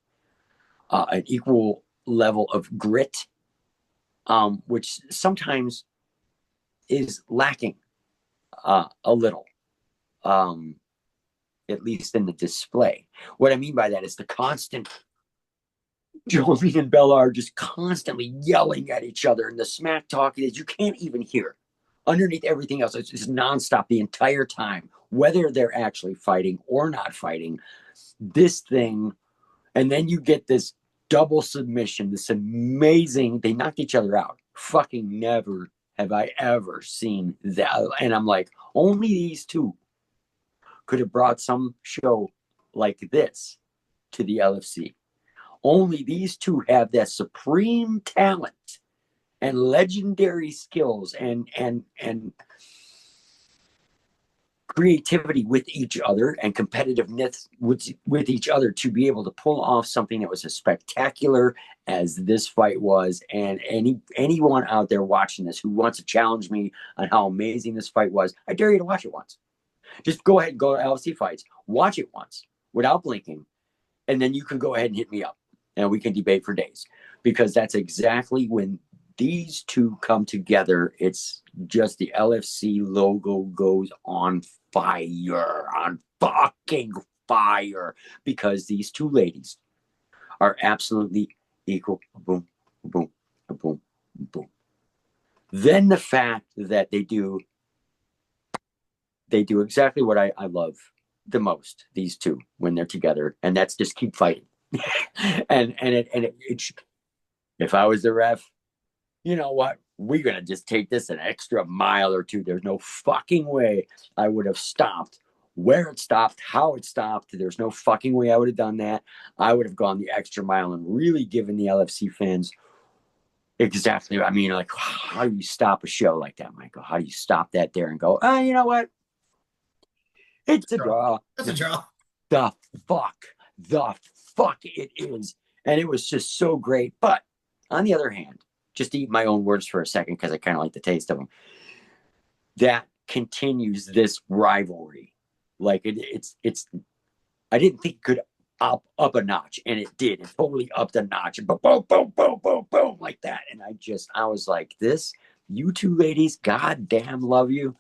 C: an equal level of grit, which sometimes is lacking a little, at least in the display. What I mean by that is the constant. Jolene and Bella are just constantly yelling at each other, and the smack talking that you can't even hear. Underneath everything else, it's just nonstop the entire time, whether they're actually fighting or not fighting. This thing, and then you get this double submission, this amazing, they knocked each other out. Fucking never have I ever seen that. And I'm like, only these two could have brought some show like this to the LFC. Only these two have that supreme talent and legendary skills and creativity with each other and competitiveness with each other to be able to pull off something that was as spectacular as this fight was. And anyone out there watching this who wants to challenge me on how amazing this fight was, I dare you to watch it once. Just go ahead and go to LFC Fights, watch it once without blinking, and then you can go ahead and hit me up and we can debate for days, because that's exactly when these two come together. It's just the LFC logo goes on fucking fire, because these two ladies are absolutely equal. Boom, boom, boom, boom. Then the fact that they do exactly what I love the most, these two, when they're together, and that's just keep fighting. and if I was the ref, you know what? We're going to just take this an extra mile or two. There's no fucking way I would have stopped where it stopped, how it stopped. There's no fucking way I would have done that. I would have gone the extra mile and really given the LFC fans exactly. I mean, like, how do you stop a show like that, Michael? How do you stop that there and go, you know what? It's a draw.
B: It's a draw.
C: The fuck it is. And it was just so great. But on the other hand, just to eat my own words for a second, because I kind of like the taste of them, that continues this rivalry. Like it's I didn't think it could up a notch, and it did. It totally upped a notch. Boom, boom, boom, boom, boom, boom, like that. And I was like, this, you two ladies, goddamn love you,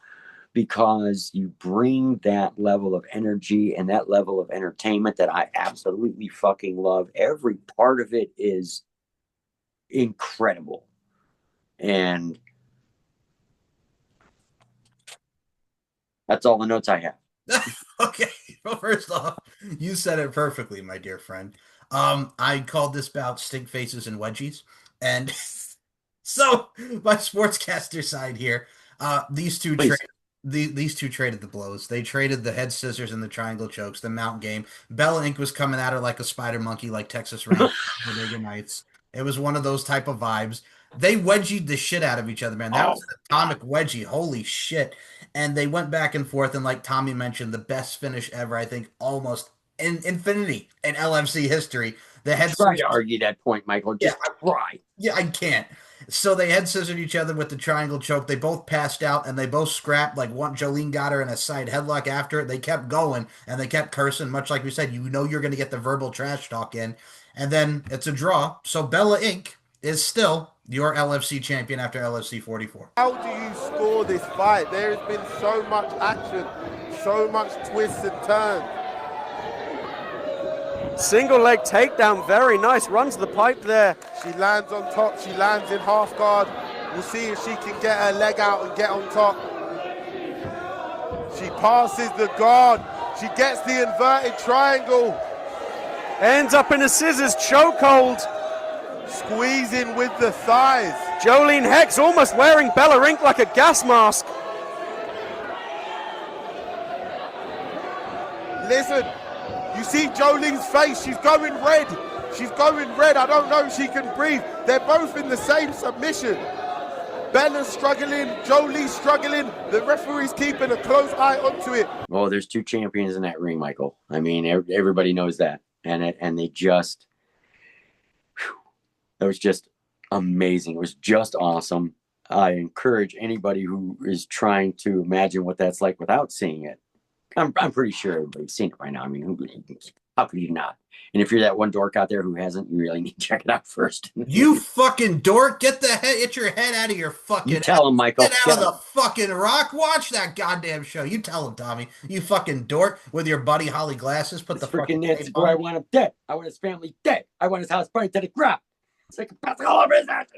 C: because you bring that level of energy and that level of entertainment that I absolutely fucking love. Every part of it is incredible. And that's all the notes I have.
B: Okay. Well, first off, you said it perfectly, my dear friend. I called this bout stink faces and wedgies. And so my sportscaster side here, these two these two traded the blows. They traded the head scissors and the triangle chokes, the mount game. Bella Inc. was coming at her like a spider monkey, like Texas Rangers, the Knights. It was one of those type of vibes. They wedgied the shit out of each other, man. That was an atomic wedgie. Holy shit. And they went back and forth, and like Tommy mentioned, the best finish ever, I think, almost in infinity in LFC history. The head
C: try to argue that point, Michael. Just try.
B: Yeah, I can't. So they head scissored each other with the triangle choke. They both passed out, and they both scrapped. Like Jolene got her in a side headlock after it. They kept going, and they kept cursing, much like we said. You know you're going to get the verbal trash talk in. And then it's a draw. So Bella Inc. is still your LFC champion after LFC 44.
D: How do you score this fight? There has been so much action, so much twists and turns.
E: Single leg takedown, very nice. Runs the pipe there.
D: She lands on top. She lands in half guard. We'll see if she can get her leg out and get on top. She passes the guard. She gets the inverted triangle.
E: Ends up in a scissors chokehold.
D: Squeezing with the thighs.
E: Jolene Hex almost wearing Bella Inc. like a gas mask.
D: Listen, you see Jolene's face. She's going red. She's going red. I don't know if she can breathe. They're both in the same submission. Bella's struggling. Jolene's struggling. The referee's keeping a close eye onto it.
C: Oh, there's two champions in that ring, Michael. I mean, everybody knows that. And they just... It was just amazing. It was just awesome. I encourage anybody who is trying to imagine what that's like without seeing it. I'm pretty sure everybody's seen it by now. I mean, how could you not? And if you're that one dork out there who hasn't, you really need to check it out first.
B: You fucking dork! Get your head out of your fucking.
C: You tell him, Michael.
B: Get out of the fucking rock. Watch that goddamn show. You tell him, Tommy. You fucking dork with your buddy Holly glasses. Put the
C: freaking Nancy
B: tape
C: boy.
B: on.
C: I want him dead. I want his family dead. I want his house burned to the ground. It's like a all over his ass.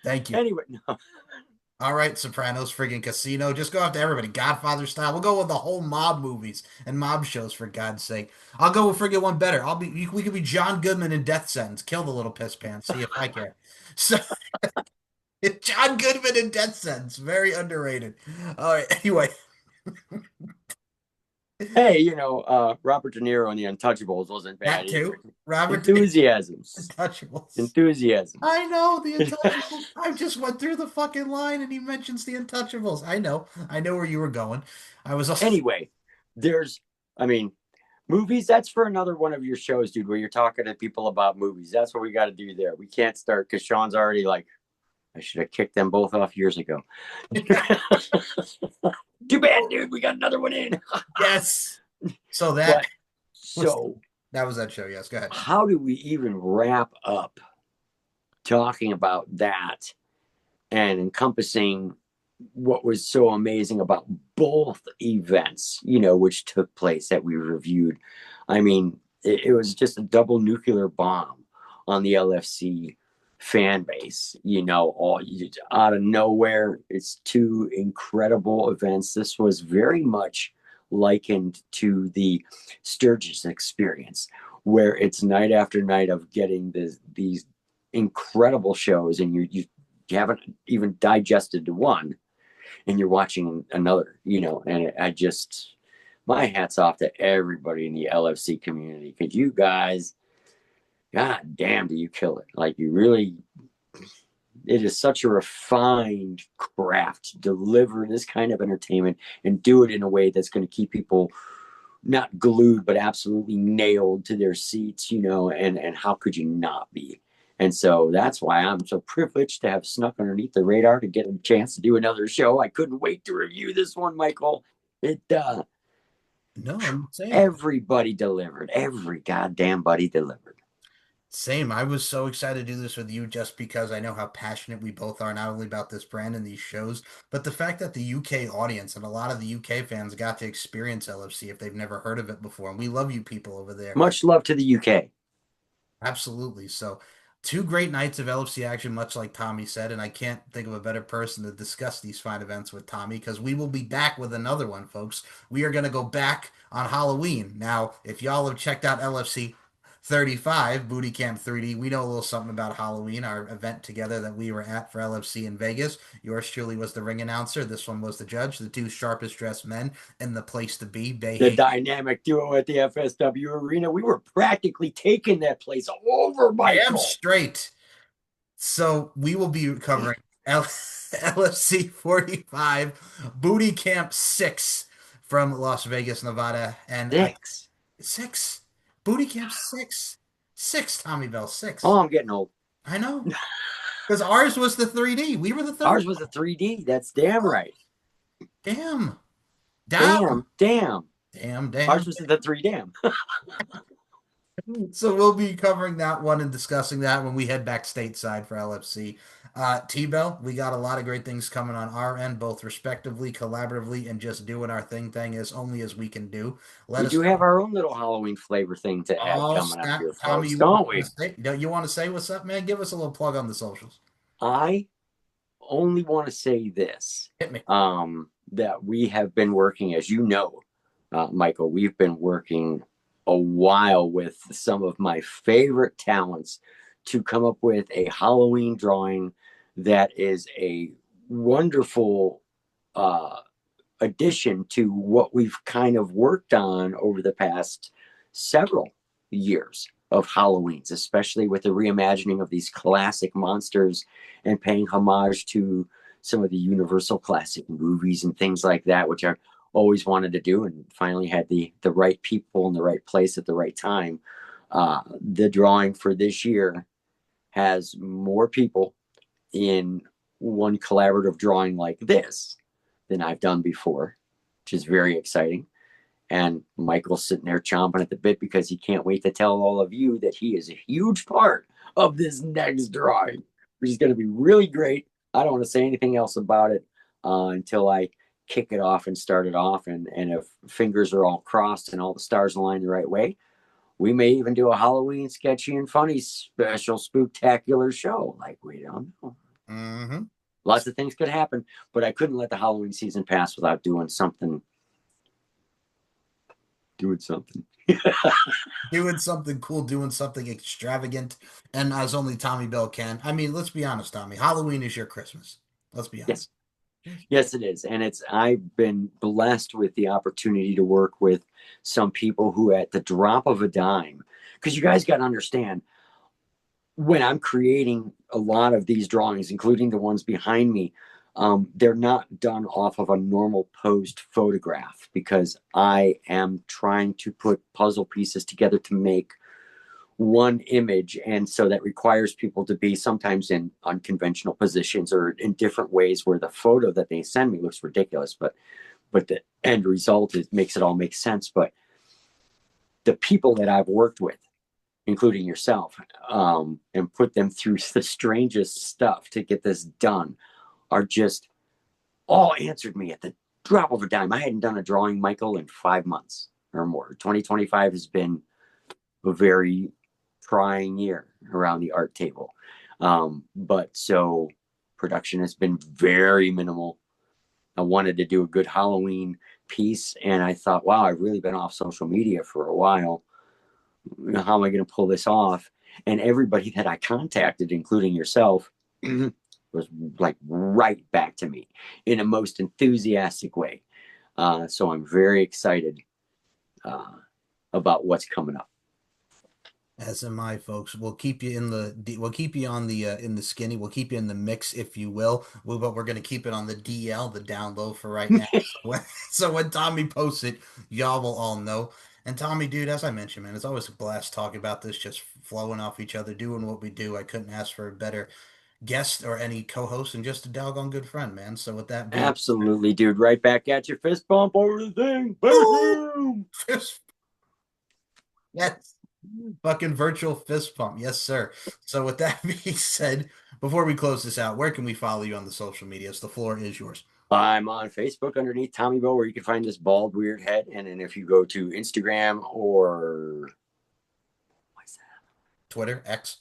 B: Thank you.
C: Anyway, no.
B: All right, Sopranos, friggin' Casino. Just go after everybody. Godfather style. We'll go with the whole mob movies and mob shows, for God's sake. I'll go with friggin' one better. We could be John Goodman in Death Sentence. Kill the little piss pants. See if I care. So, John Goodman in Death Sentence. Very underrated. All right, anyway.
C: Hey, Robert De Niro in The Untouchables wasn't bad.
B: That too.
C: Enthusiasms.
B: Untouchables.
C: Enthusiasm.
B: I know the Untouchables. I just went through the fucking line and he mentions the Untouchables. I know where you were going. I was also
C: Anyway, I mean, movies, that's for another one of your shows, dude, where you're talking to people about movies. That's what we got to do there. We can't start because Sean's already like, I should have kicked them both off years ago. Too bad, dude. We got another one in.
B: Yes. So that
C: was
B: that show. Yes, go ahead.
C: How do we even wrap up talking about that and encompassing what was so amazing about both events, which took place that we reviewed? I mean, it was just a double nuclear bomb on the LFC fan base, all out of nowhere. It's two incredible events. This was very much likened to the Sturgis experience, where it's night after night of getting these incredible shows, and you haven't even digested one, and you're watching another, and I just, my hat's off to everybody in the LFC community, because you guys, god damn, do you kill it. Like, you really, it is such a refined craft to deliver this kind of entertainment and do it in a way that's going to keep people not glued, but absolutely nailed to their seats, and how could you not be? And so that's why I'm so privileged to have snuck underneath the radar to get a chance to do another show. I couldn't wait to review this one, Michael.
B: No, I'm saying
C: everybody delivered. Every goddamn buddy delivered.
B: Same. I was so excited to do this with you just because I know how passionate we both are, not only about this brand and these shows, but the fact that the UK audience and a lot of the UK fans got to experience LFC if they've never heard of it before. And we love you people over there.
C: Much love to the UK.
B: Absolutely. So 2 great nights of LFC action, much like Tommy said, and I can't think of a better person to discuss these fine events with Tommy, because we will be back with another one, folks. We are going to go back on Halloween. Now, if y'all have checked out LFC 35, Booty Camp 3D, we know a little something about Halloween, our event together that we were at for LFC in Vegas. Yours truly was the ring announcer. This one was the judge, the 2 sharpest dressed men in the place to be.
C: The dynamic duo at the FSW Arena. We were practically taking that place over, Michael.
B: Damn straight. So we will be covering LFC 45, Booty Camp 6 from Las Vegas, Nevada. And 6. Booty Camp 6. 6, Tommy Bell, 6.
C: Oh, I'm getting old.
B: I know. Because ours was the 3D. We were the third.
C: Ours was the 3D. That's damn right.
B: Damn.
C: Damn.
B: Ours
C: was the 3 damn.
B: So we'll be covering that one and discussing that when we head back stateside for LFC. T-Bell, we got a lot of great things coming on our end, both respectively, collaboratively, and just doing our thing as only as we can do.
C: We do have our own little Halloween flavor thing to add coming up here, Tommy, don't we?
B: You want to say what's up, man? Give us a little plug on the socials.
C: I only want to say this.
B: Hit me.
C: That we have been working, as you know, Michael, we've been working a while with some of my favorite talents to come up with a Halloween drawing that is a wonderful addition to what we've kind of worked on over the past several years of Halloweens, especially with the reimagining of these classic monsters and paying homage to some of the Universal classic movies and things like that, which I always wanted to do, and finally had the right people in the right place at the right time. The drawing for this year has more people in one collaborative drawing like this than I've done before, which is very exciting. And Michael's sitting there chomping at the bit because he can't wait to tell all of you that he is a huge part of this next drawing, which is going to be really great. I don't want to say anything else about it until I kick it off and start it off. And if fingers are all crossed and all the stars align the right way, we may even do a Halloween sketchy and funny special spooktacular show. Like, we don't know.
B: Mm-hmm.
C: Lots of things could happen, but I couldn't let the Halloween season pass without doing something. Doing something
B: cool, doing something extravagant, and as only Tommy Bell can. I mean, let's be honest, Tommy. Halloween is your Christmas. Let's be honest.
C: Yes, it is. And I've been blessed with the opportunity to work with some people who at the drop of a dime, because you guys got to understand, when I'm creating a lot of these drawings, including the ones behind me, they're not done off of a normal posed photograph, because I am trying to put puzzle pieces together to make one image. And so that requires people to be sometimes in unconventional positions or in different ways where the photo that they send me looks ridiculous, but the end result makes it all make sense. But the people that I've worked with, including yourself, and put them through the strangest stuff to get this done, are just all answered me at the drop of a dime. I hadn't done a drawing, Michael, in 5 months or more. 2025 has been a very trying year around the art table. But so production has been very minimal. I wanted to do a good Halloween piece, and I thought, wow, I've really been off social media for a while. How am I going to pull this off? And everybody that I contacted, including yourself, was like right back to me in a most enthusiastic way. So I'm very excited about what's coming up.
B: As am I, folks. We'll keep you in the skinny. We'll keep you in the mix, if you will. But we're gonna keep it on the DL, the down low, for right now. So when Tommy posts it, y'all will all know. And Tommy, dude, as I mentioned, man, it's always a blast talking about this, just flowing off each other, doing what we do. I couldn't ask for a better guest or any co-host, and just a doggone good friend, man. So with that being
C: absolutely, dude, right back at you, fist bump over the thing, boom,
B: yes. Fucking virtual fist pump. Yes, sir. So with that being said, before we close this out, where can we follow you on the social medias? The floor is yours.
C: I'm on Facebook underneath Tommy Bell, where you can find this bald, weird head. And then if you go to Instagram or what's that?
B: Twitter, X,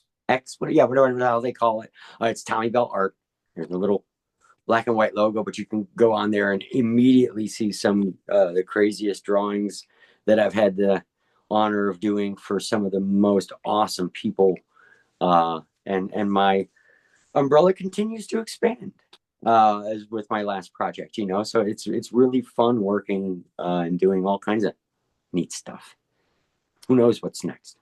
C: whatever the hell they call it. It's Tommy Bell Art. There's a little black and white logo, but you can go on there and immediately see some the craziest drawings that I've had the honor of doing for some of the most awesome people, and my umbrella continues to expand as with my last project, so it's really fun working and doing all kinds of neat stuff. Who knows what's next?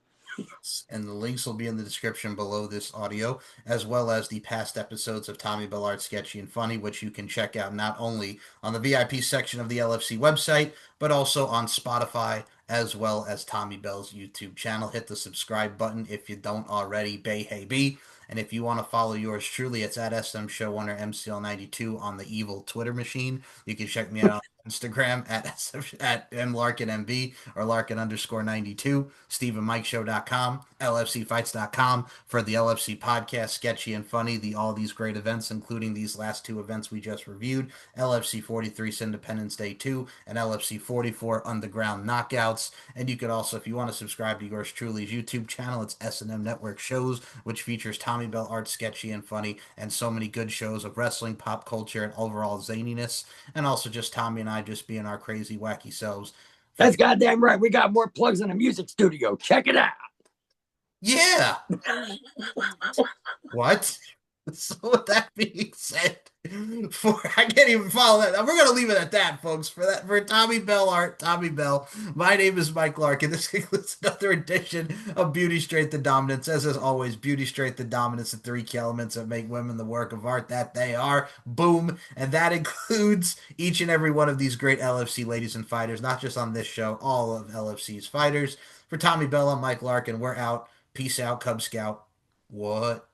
B: And the links will be in the description below this audio, as well as the past episodes of Tommy Bell Art Sketchy and Funny, which you can check out not only on the VIP section of the LFC website, but also on Spotify, as well as Tommy Bell's YouTube channel. Hit the subscribe button if you don't already. Hey. And if you want to follow yours truly, it's at SM Show 1 or MCL92 on the evil Twitter machine. You can check me out on Instagram at mlarkinmb or larkin_92, StephenMikeShow.com, LFCfights.com for the LFC podcast, Sketchy and Funny, all these great events, including these last two events we just reviewed, LFC 43's Independence Day 2 and LFC 44 Underground Knockouts. And you could also, if you want to subscribe to yours truly's YouTube channel, it's S&M Network Shows, which features Tommy Bell Art Sketchy and Funny and so many good shows of wrestling, pop culture, and overall zaniness, and also just Tommy and I just being our crazy, wacky selves.
C: That's goddamn right. We got more plugs in a music studio. Check it out.
B: Yeah. What? So with that being said, I can't even follow that. We're gonna leave it at that, folks. For Tommy Bell Art, Tommy Bell. My name is Mike Larkin. This includes another edition of Beauty Straight the Dominance. As always, Beauty Straight the Dominance, the three key elements that make women the work of art that they are. Boom. And that includes each and every one of these great LFC ladies and fighters, not just on this show, all of LFC's fighters. For Tommy Bell, I'm Mike Larkin. We're out. Peace out, Cub Scout. What?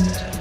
G: Yeah.